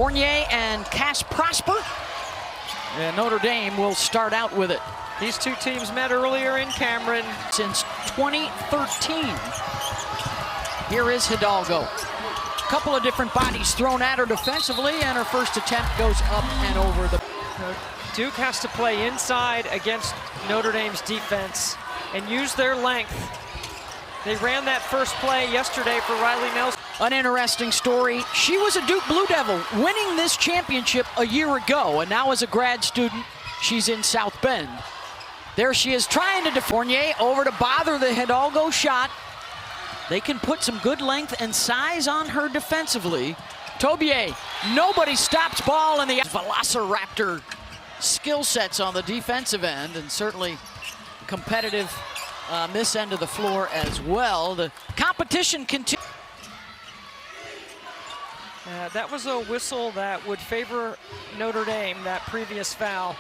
Fournier and Cass Prosper. And Notre Dame will start out with it. These two teams met earlier in Cameron. Since 2013. Here is Hidalgo. Couple of different bodies thrown at her defensively, and her first attempt goes up and over the... Duke has to play inside against Notre Dame's defense and use their length. They ran that first play yesterday for Riley Nelson. An interesting story. She was a Duke Blue Devil winning this championship a year ago, and now as a grad student, she's in South Bend. There she is trying to Fournier over to bother the Hidalgo shot. They can put some good length and size on her defensively. Tobier, nobody stops ball in the Velociraptor skill sets on the defensive end, and certainly competitive on this end of the floor as well. The competition continues. That was a whistle that would favor Notre Dame, that previous foul.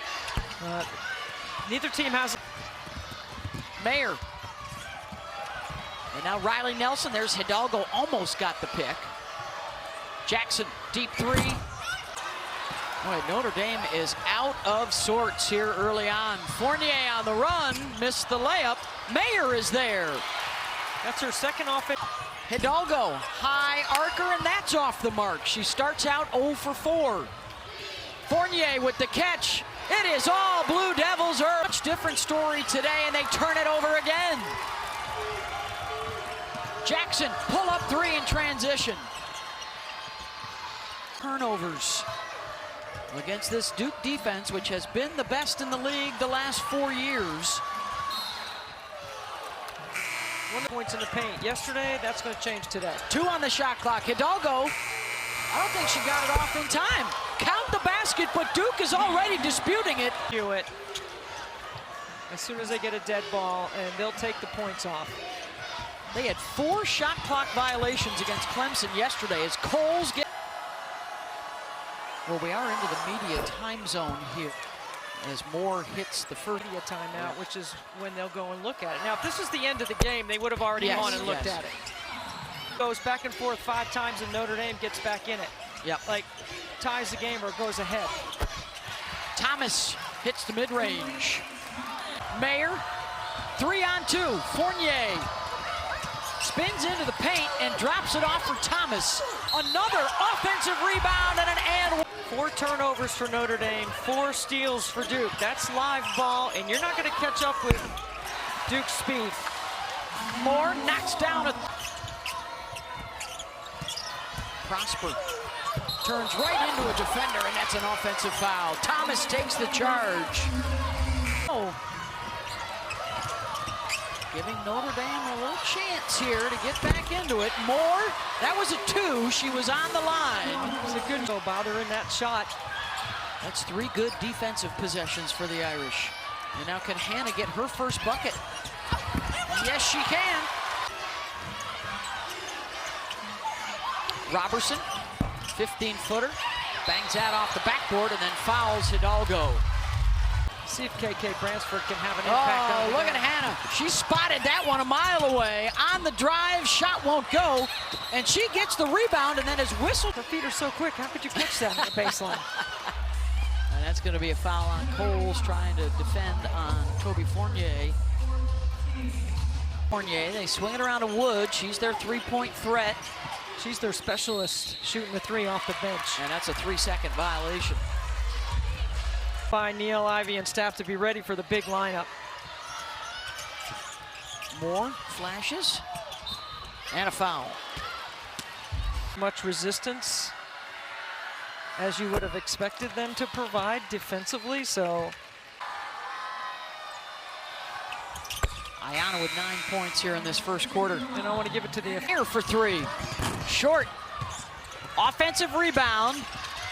Neither team has... Mayer. And now Riley Nelson. There's Hidalgo, almost got the pick. Jackson, deep three. Boy, Notre Dame is out of sorts here early on. Fournier on the run, missed the layup. Mayer is there. That's her second offense. Hidalgo, high arcer, and that's off the mark. She starts out 0 for 4. Fournier with the catch. It is all Blue Devils. Much different story today, and they turn it over again. Jackson, pull up three in transition. Turnovers against this Duke defense, which has been the best in the league the last 4 years. 1 points in the paint yesterday. That's going to change today. 2 on the shot clock. Hidalgo, I don't think she got it off in time. Count the basket, but Duke is already disputing it. As soon as they get a dead ball, and they'll take the points off. They had 4 shot clock violations against Clemson yesterday as Coles get... Well, we are into the media time zone here as Moore hits the first media timeout, which is when they'll go and look at it. Now, if this was the end of the game, they would have already gone and looked at it. Goes back and forth 5 times, and Notre Dame gets back in it. Yep. Like, ties the game or goes ahead. Thomas hits the mid-range. Mayer, 3-on-2. Fournier spins into the paint and drops it off for Thomas. Another offensive rebound and an 4 turnovers for Notre Dame, 4 steals for Duke. That's live ball, and you're not going to catch up with Duke's speed. Moore knocks down a... Prosper turns right into a defender, and that's an offensive foul. Thomas takes the charge. Oh. Giving Notre Dame a little chance here to get back into it. Moore, that was a 2. She was on the line. It was a good no bother in that shot. That's 3 good defensive possessions for the Irish. And now can Hannah get her first bucket? Yes, she can. Robertson, 15-footer, bangs that off the backboard and then fouls Hidalgo. See if KK Bransford can have an impact on the look at Hannah. She spotted that one a mile away. On the drive, shot won't go. And she gets the rebound and then is whistled. Her feet are so quick. How could you catch that on the baseline? And that's going to be a foul on Coles trying to defend on Toby Fournier. Fournier, they swing it around to Wood. She's their 3-point threat. She's their specialist shooting the 3 off the bench. And that's a 3-second violation. By Neil Ivey and staff to be ready for the big lineup. Moore flashes and a foul. Much resistance as you would have expected them to provide defensively, so. Ayana with 9 points here in this first quarter. And I want to give it to the here for 3. Short. Offensive rebound.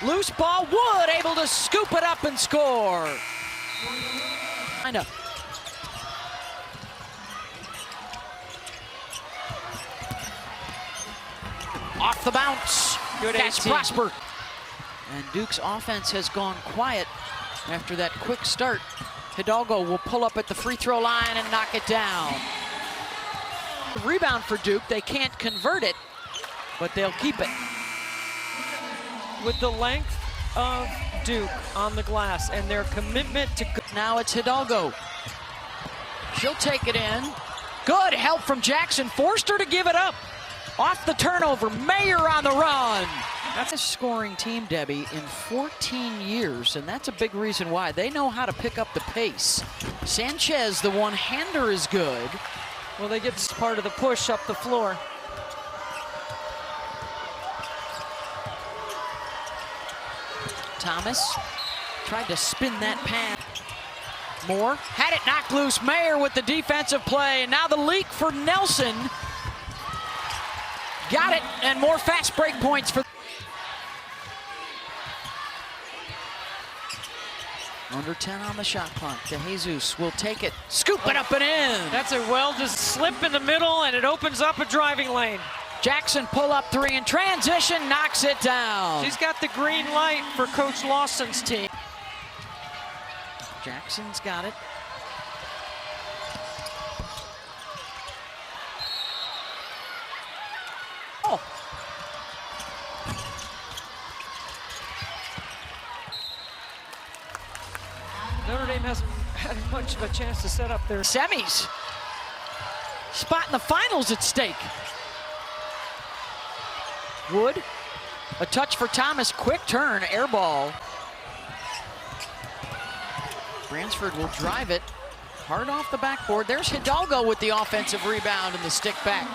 Loose ball, Wood able to scoop it up and score. Off the bounce. Good Cass Prosper. And Duke's offense has gone quiet after that quick start. Hidalgo will pull up at the free throw line and knock it down. Rebound for Duke. They can't convert it, but they'll keep it. with the length of Duke on the glass and their commitment to. Now it's Hidalgo. She'll take it in. Good help from Jackson. Forced her to give it up. Off the turnover. Mayer on the run. That's a scoring team, Debbie, in 14 years, and that's a big reason why. They know how to pick up the pace. Sanchez, the one-hander, is good. Well, they get part of the push up the floor. Thomas tried to spin that pass. Moore had it knocked loose. Mayer with the defensive play, and now the leak for Nelson. Got it, and more fast break points for. Under 10 on the shot clock. DeJesus will take it, scoop it up and in. That's a just slip in the middle, and it opens up a driving lane. Jackson pull up three in transition, knocks it down. She's got the green light for Coach Lawson's team. Jackson's got it. Oh. Notre Dame hasn't had much of a chance to set up their semis. Spot in the finals at stake. Wood, a touch for Thomas, quick turn, air ball. Bransford will drive it hard off the backboard. There's Hidalgo with the offensive rebound and the stick back.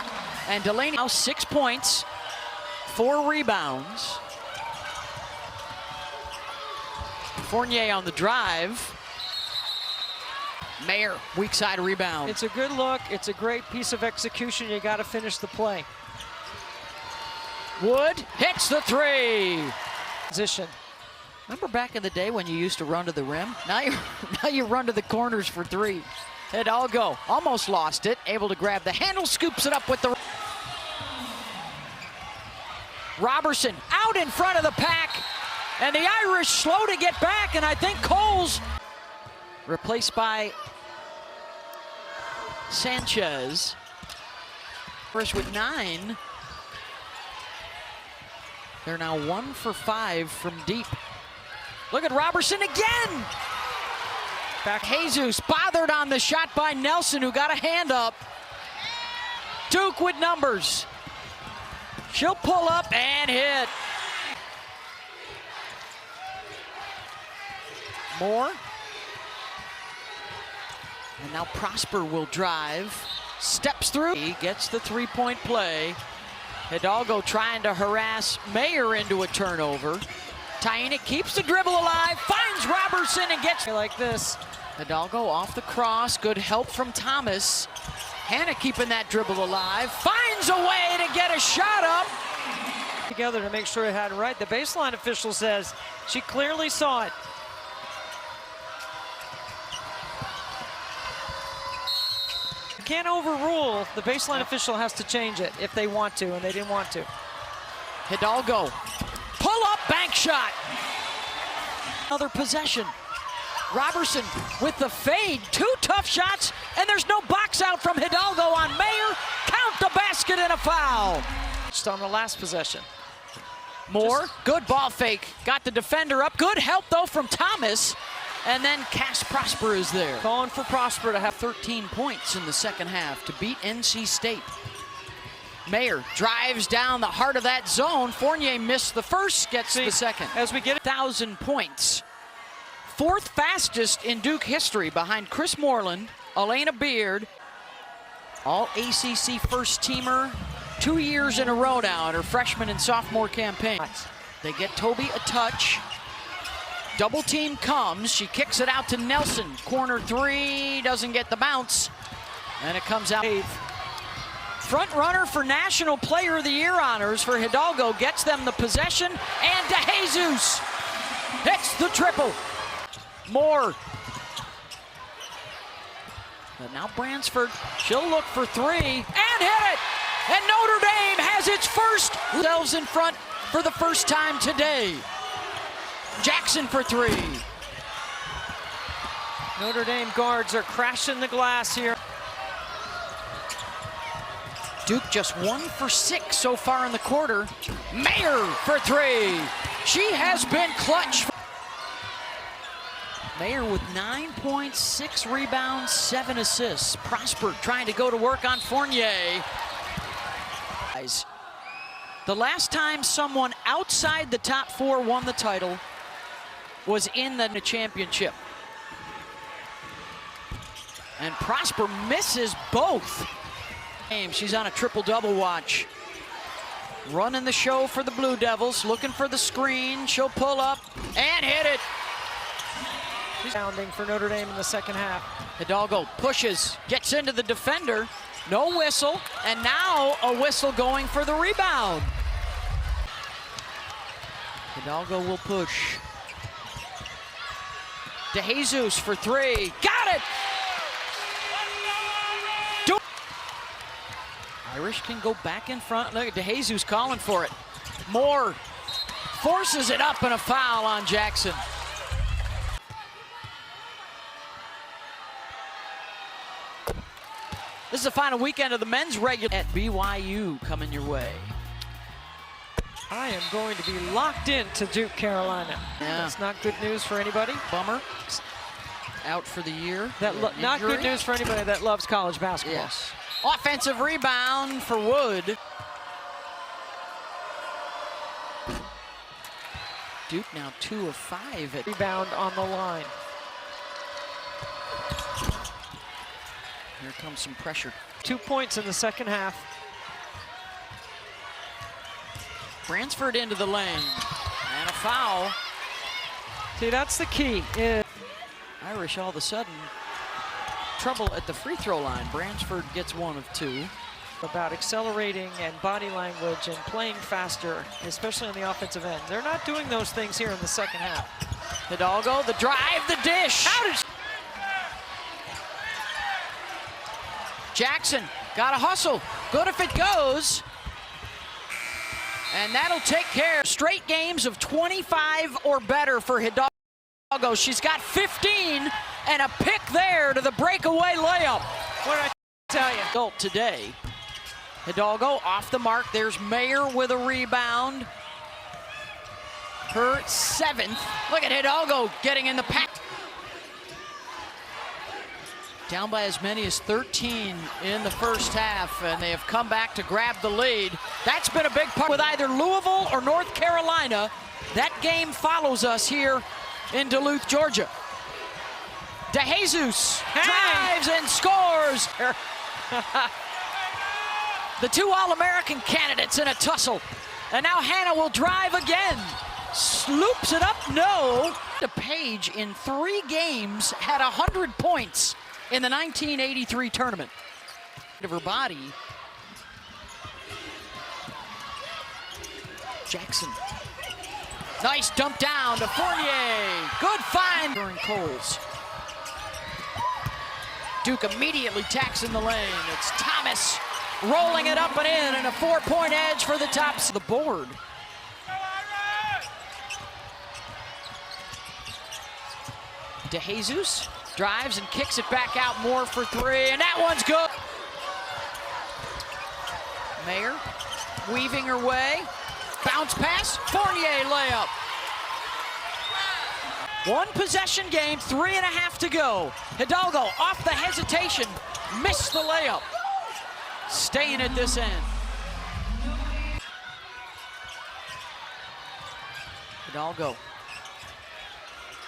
And Delaney now 6 points, 4 rebounds. Fournier on the drive. Mayer, weak side rebound. It's a good look. It's a great piece of execution. You got to finish the play. Wood hits the three. Position. Remember back in the day when you used to run to the rim? Now you run to the corners for three. Hidalgo almost lost it. Able to grab the handle, scoops it up with the. Robertson out in front of the pack. And the Irish slow to get back. And I think Coles replaced by Sanchez. Irish with 9. They're now 1 for 5 from deep. Look at Robertson again. Back Jesus bothered on the shot by Nelson, who got a hand up. Duke with numbers. She'll pull up and hit. Moore. And now Prosper will drive. Steps through. He gets the three-point play. Hidalgo trying to harass Mayer into a turnover. Taina keeps the dribble alive, finds Robertson and gets like this. Hidalgo off the cross, good help from Thomas. Hannah keeping that dribble alive, finds a way to get a shot up. Together to make sure it had it right. The baseline official says she clearly saw it. You can't overrule. The baseline official has to change it if they want to, and they didn't want to. Hidalgo, pull up bank shot. Another possession. Robertson with the fade, 2 tough shots, and there's no box out from Hidalgo on Mayer. Count the basket and a foul. Just on the last possession. Moore, good ball fake, got the defender up. Good help though from Thomas. And then Cass Prosper is there. Calling for Prosper to have 13 points in the second half to beat NC State. Mayer drives down the heart of that zone. Fournier missed the first, gets the second. As we get 1,000 points. 4th fastest in Duke history behind Chris Moreland, Elena Beard. All ACC first teamer 2 years in a row now in her freshman and sophomore campaign. They get Toby a touch. Double team comes, she kicks it out to Nelson. Corner 3, doesn't get the bounce. And it comes out. Front runner for National Player of the Year honors for Hidalgo, gets them the possession, and DeJesus hits the triple. Moore. But now Bransford, she'll look for 3, and hit it! And Notre Dame has its first themselves in front for the first time today. Jackson for 3. Notre Dame guards are crashing the glass here. Duke just 1 for 6 so far in the quarter. Mayer for 3. She has been clutch. Mayer with 9 points, 6 rebounds, 7 assists. Prosper trying to go to work on Fournier. The last time someone outside the top 4 won the title was in the championship. And Prosper misses both. She's on a triple-double watch. Running the show for the Blue Devils, looking for the screen. She'll pull up and hit it. Pounding for Notre Dame in the second half. Hidalgo pushes, gets into the defender. No whistle, and now a whistle going for the rebound. Hidalgo will push. DeJesus for 3. Got it! Irish can go back in front. Look at DeJesus calling for it. Moore forces it up and a foul on Jackson. This is the final weekend of the men's regular at BYU coming your way. I am going to be locked in to Duke, Carolina. Yeah. That's not good news for anybody. Bummer. Out for the year. Not good news for anybody that loves college basketball. Yes. Offensive rebound for Wood. Duke now 2 of 5. Rebound on the line. Here comes some pressure. 2 points in the second half. Bransford into the lane. And a foul. See, that's the key. Irish all of a sudden trouble at the free throw line. Bransford gets 1 of 2. About accelerating and body language and playing faster, especially on the offensive end. They're not doing those things here in the second half. Hidalgo, the drive, the dish. Jackson, gotta hustle. Good if it goes. And that'll take care. Straight games of 25 or better for Hidalgo. She's got 15 and a pick there to the breakaway layup. What did I tell you? Result today. Hidalgo off the mark. There's Mayer with a rebound. Her 7th. Look at Hidalgo getting in the pack. Down by as many as 13 in the first half, and they have come back to grab the lead. That's been a big part with either Louisville or North Carolina. That game follows us here in Duluth, Georgia. DeJesus drives and scores. The 2 All-American candidates in a tussle. And now Hannah will drive again. Sloops it up, no. The Page in 3 games had 100 points in the 1983 tournament. Of her body. Jackson. Nice dump down to Fournier. Good find during Coles. Duke immediately tacks in the lane. It's Thomas rolling it up and in, and a 4-point edge for the tops of the board. DeJesus drives and kicks it back out. More for 3, and that one's good. Mayer weaving her way. Bounce pass, Fournier layup. 1 possession game, 3.5 to go. Hidalgo off the hesitation, missed the layup. Staying at this end. Hidalgo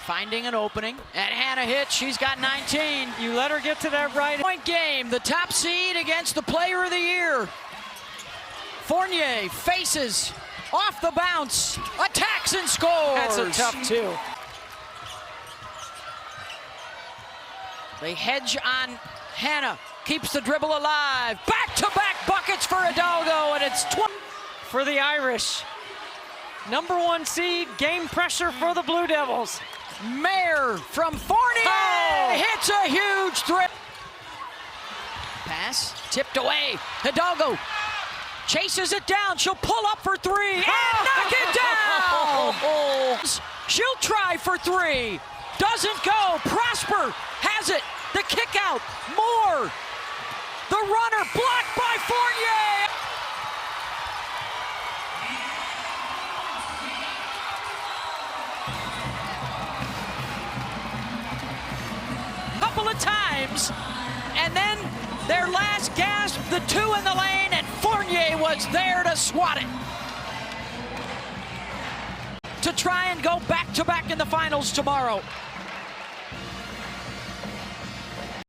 finding an opening, and Hannah hits. She's got 19. You let her get to that right. Point game, the top seed against the player of the year. Fournier faces, off the bounce, attacks and scores. That's a tough 2. They hedge on Hannah, keeps the dribble alive. Back-to-back buckets for Hidalgo, and it's 20. For the Irish, #1 seed, game pressure for the Blue Devils. Mayer from Fournier hits a huge three. Pass tipped away. Hidalgo chases it down. She'll pull up for 3 and knock it down. She'll try for 3. Doesn't go. Prosper has it. The kick out. Moore. The runner blocked by Fournier. times. And then their last gasp, the 2 in the lane, and Fournier was there to swat it. To try and go back-to-back in the finals tomorrow.